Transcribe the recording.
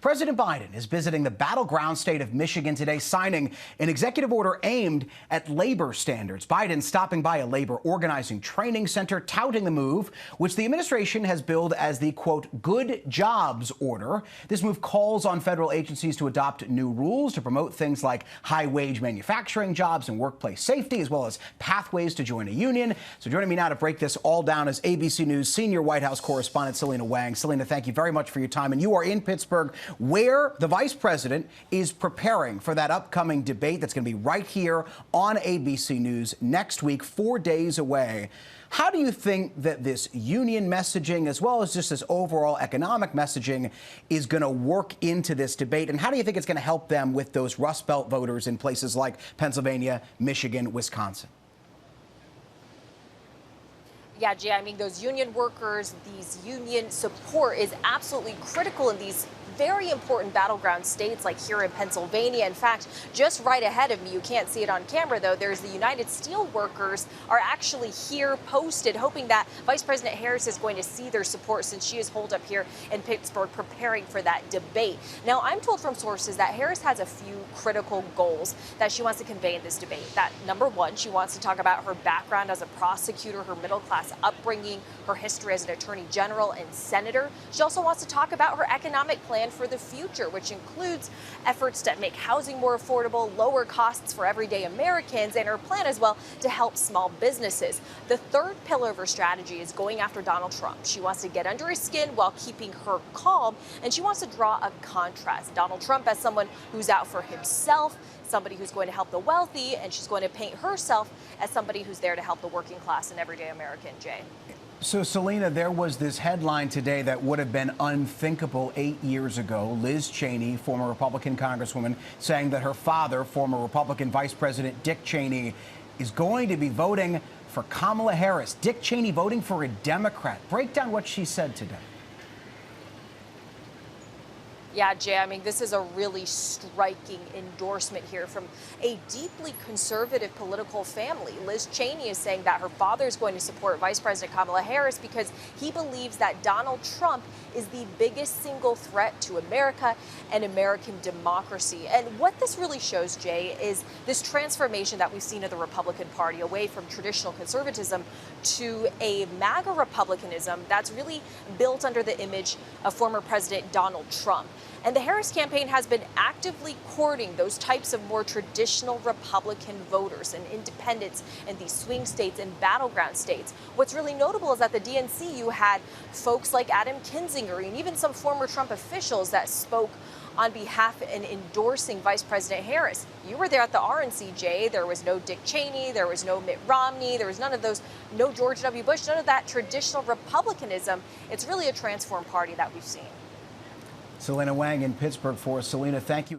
President Biden is visiting the battleground state of Michigan today, signing an executive order aimed at labor standards. Biden stopping by a labor organizing training center, touting the move, which the administration has billed as the, quote, good jobs order. This move calls on federal agencies to adopt new rules to promote things like high-wage manufacturing jobs and workplace safety, as well as pathways to join a union. So joining me now to break this all down is ABC News senior White House correspondent Selena Wang. Selena, thank you very much for your time. And you are in Pittsburgh, where the vice president is preparing for that upcoming debate that's going to be right here on ABC News next week, 4 days away. How do you think that this union messaging, as well as just this overall economic messaging, is going to work into this debate? And how do you think it's going to help them with those Rust Belt voters in places like Pennsylvania, Michigan, Wisconsin? Yeah, Jay, I mean, those union workers, these union support is absolutely critical in these very important battleground states like here in Pennsylvania. In fact, just right ahead of me, you can't see it on camera though, there's the United Steelworkers are actually here posted, hoping that Vice President Harris is going to see their support since she is holed up here in Pittsburgh preparing for that debate. Now, I'm told from sources that Harris has a few critical goals that she wants to convey in this debate. That number one, she wants to talk about her background as a prosecutor, her middle-class upbringing, her history as an attorney general and senator. She also wants to talk about her economic plan for the future, which includes efforts to make housing more affordable, lower costs for everyday Americans, and her plan as well to help small businesses. The third pillar of her strategy is going after Donald Trump. She wants to get under his skin while keeping her calm, and she wants to draw a contrast. Donald Trump as someone who's out for himself, somebody who's going to help the wealthy, and she's going to paint herself as somebody who's there to help the working class and everyday American, Jay. So, Selena, there was this headline today that would have been unthinkable 8 years ago. Liz Cheney, former Republican congresswoman, saying that her father, former Republican Vice President Dick Cheney, is going to be voting for Kamala Harris. Dick Cheney voting for a Democrat. Break down what she said today. Yeah, Jay, I mean, this is a really striking endorsement here from a deeply conservative political family. Liz Cheney is saying that her father is going to support Vice President Kamala Harris because he believes that Donald Trump is the biggest single threat to America and American democracy. And what this really shows, Jay, is this transformation that we've seen of the Republican Party away from traditional conservatism to a MAGA Republicanism that's really built under the image of former President Donald Trump. And the Harris campaign has been actively courting those types of more traditional Republican voters and independents in these swing states and battleground states. What's really notable is that the DNC, you had folks like Adam Kinzinger and even some former Trump officials that spoke on behalf and endorsing Vice President Harris. You were there at the RNC, There was no Dick Cheney, there was no Mitt Romney, there was none of those, no George W. Bush, none of that traditional Republicanism. It's really a transformed party that we've seen. Selena Wang in Pittsburgh for us. Selena, thank you.